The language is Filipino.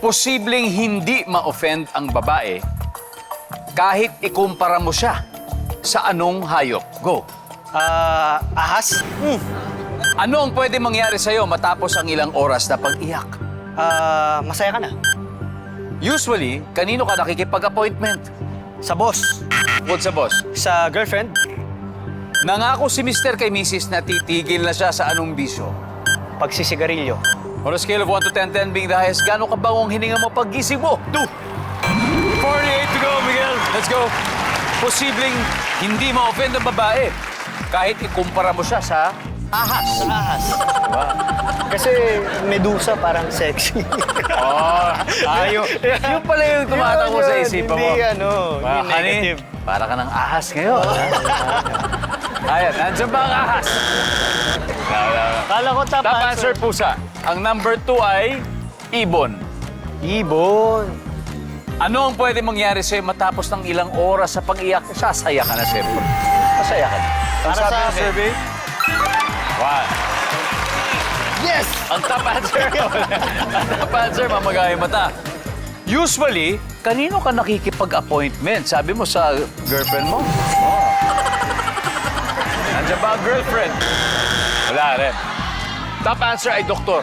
Posibleng hindi ma-offend ang babae kahit ikumpara mo siya sa anong hayop. Go. Ahas? Ano ang pwede mangyari sa'yo matapos ang ilang oras na pag-iyak? Masaya ka na. Usually, kanino ka nakikipag-appointment? Sa boss. Bukod sa boss. Sa girlfriend. Nangako si Mr. kay Mrs. na titigil na siya sa anong bisyo. Pagsisigarilyo. On a scale of 1 to 10, 10 being the highest, gano'ng kabangong hininga mo pag-gising mo? 2. 48 to go, Miguel. Let's go. Posibleng hindi ma-offend ang babae kahit ikumpara mo siya sa ahas. Sa ahas. Kasi medusa parang sexy. Yung pala yung tumatakbo sa isipan mo. Hindi hindi Honey, negative. para ka ng ahas ngayon. Ayan, nandiyan ba ang ahas? Kala ko top Top answer, pusa. Ang number 2 ay ibon. Ibon. Ano ang pwede mangyari sa'yo matapos ng ilang oras sa pag-iyak? Sasaya ka na, siyempre. Masaya ka na. Ang Para sabi sa ng akin. survey? 1. Yes! Ang top answer. Ang top answer, mamagay mata. Usually, kanino ka nakikipag-appointment? Sabi mo sa girlfriend mo? Nandiyan ba ang girlfriend? Wala rin. Top answer ay doktor.